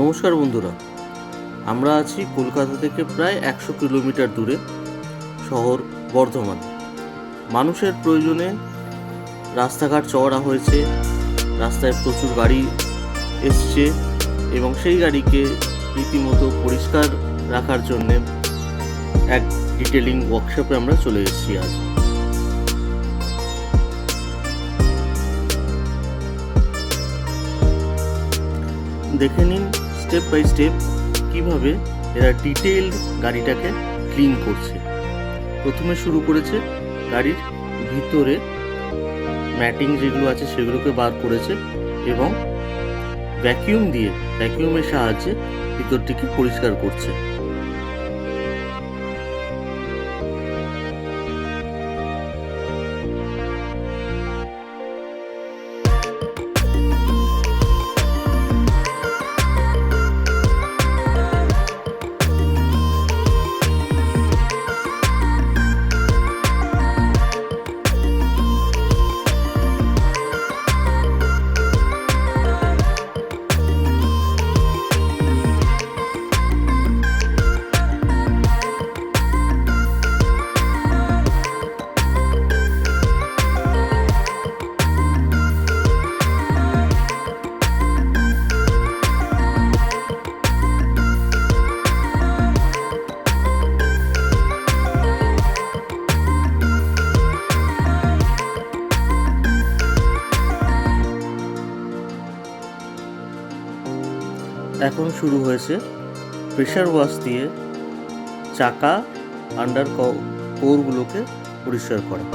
নমস্কার বন্ধুরা, আমরা আছি কলকাতা থেকে প্রায় 100 কিলোমিটার দূরে শহর বর্ধমান। মানুষের প্রয়োজনে রাস্তাঘাট চওড়া হয়েছে, রাস্তায় প্রচুর গাড়ি এসছে এবং সেই গাড়িকে রীতিমতো পরিষ্কার রাখার জন্যে এক ডিটেলিং ওয়ার্কশপে আমরা চলে এসেছি আজ। দেখে নিন স্টেপ বাই স্টেপ কিভাবে এরা ডিটেইলড গাড়িটাকে ক্লিন করছে। প্রথমে শুরু করেছে গাড়ির ভিতরে ম্যাটিং যেগুলো আছে সেগুলোকে বার করেছে এবং ভ্যাকিউমের সাহায্যে ভিতরটিকে পরিষ্কার করছে। এখন শুরু হয়েছে প্রেসার ওয়াশ দিয়ে চাকা আন্ডার কোরগুলোকে পরিষ্কার করা।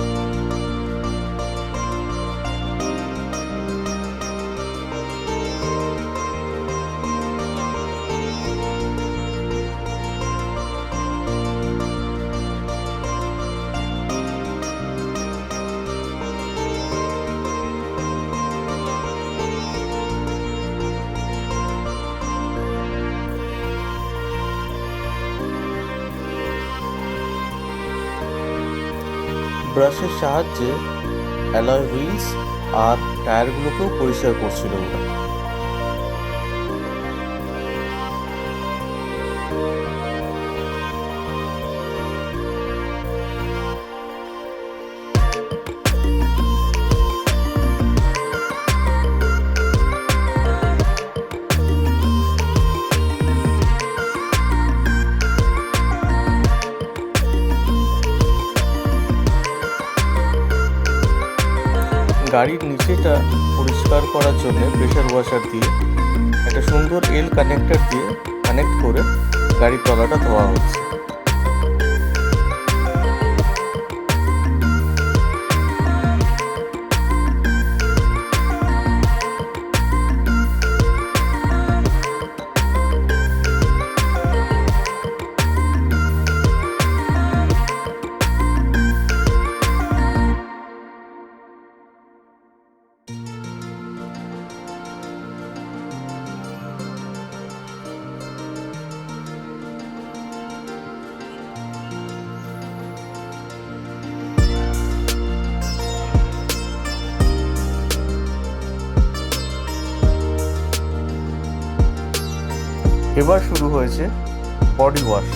ব্রাশের সাহায্যে অ্যালয় হুইলস আর টায়ারগুলোকেও পরিষ্কার করছিল ওরা। গাড়ির নিচেটা পরিষ্কার করার জন্য প্রেসার ওয়াশার দিয়ে একটা সুন্দর এল কানেক্টর দিয়ে কানেক্ট করে গাড়ির তলাটা ধোয়া হচ্ছে। এবার শুরু হয়েছে বডি ওয়াশ।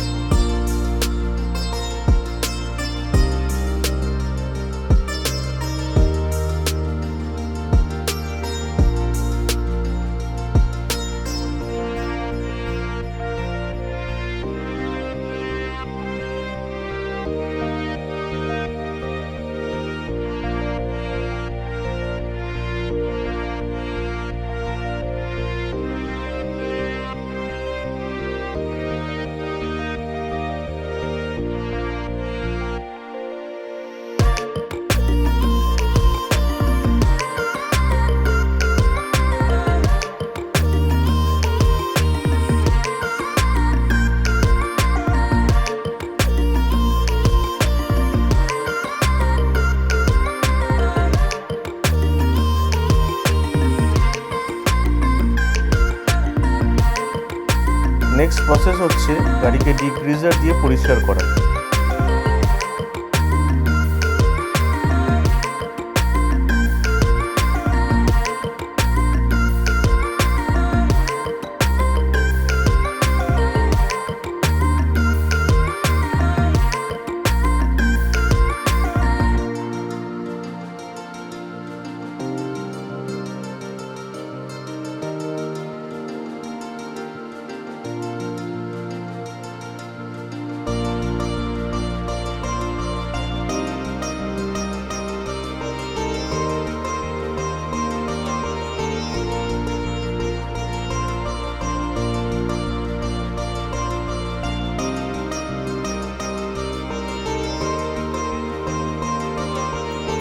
নেক্সট প্রসেস হচ্ছে গাড়িকে ডিগ্রিজার দিয়ে পরিষ্কার করা।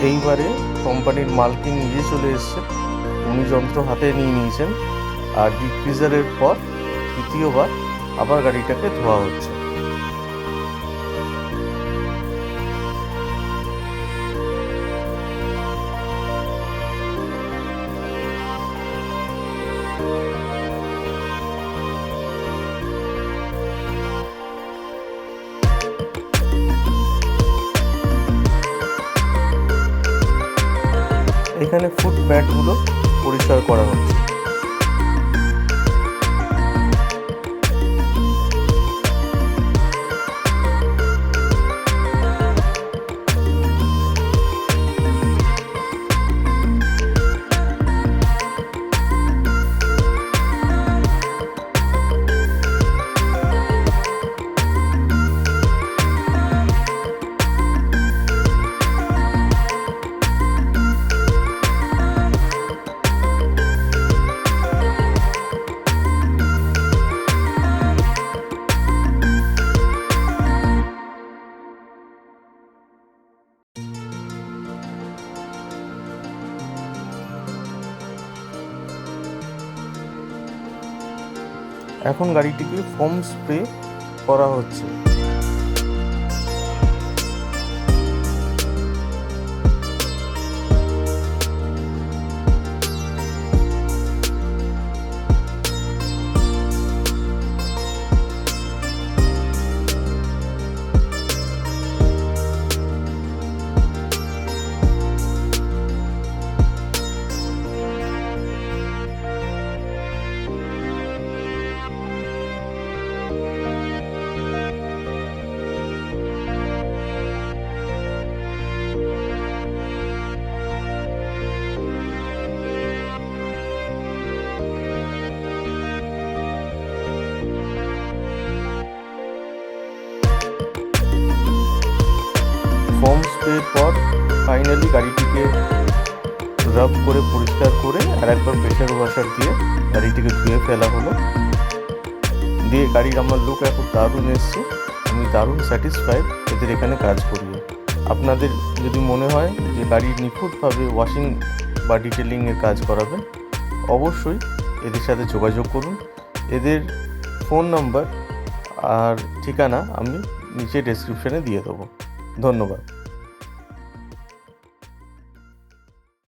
এইবারে কোম্পানির মালকিন নিজে চলে এসছে, উনি যন্ত্র হাতে নিয়ে নিয়েছেন, আর ডিপ ফ্রিজারের পর দ্বিতীয়বার আবার গাড়িটাকে ধোয়া হচ্ছে। এখানে ফুট ম্যাটগুলো পরিষ্কার করা হচ্ছে। এখন গাড়িটিকে ফোম স্প্রে করা হচ্ছে। ফোম স্প্রের পর ফাইনালি গাড়িটিকে রাব করে পরিষ্কার করে আর একবার প্রেশার ওয়াশার দিয়ে গাড়িটিকে ধুয়ে ফেলা হলো। দিয়ে গাড়ির আমার লুক এখন দারুণ এসছে, আমি দারুণ স্যাটিসফাইড এদের এখানে কাজ করিয়ে। আপনাদের যদি মনে হয় যে গাড়ির নিখুঁতভাবে ওয়াশিং বা ডিটেলিংয়ের কাজ করাবেন, অবশ্যই এদের সাথে যোগাযোগ করুন। এদের ফোন নাম্বার আর ঠিকানা আমি নিচে ডেসক্রিপশানে দিয়ে দেবো। ধন্যবাদ।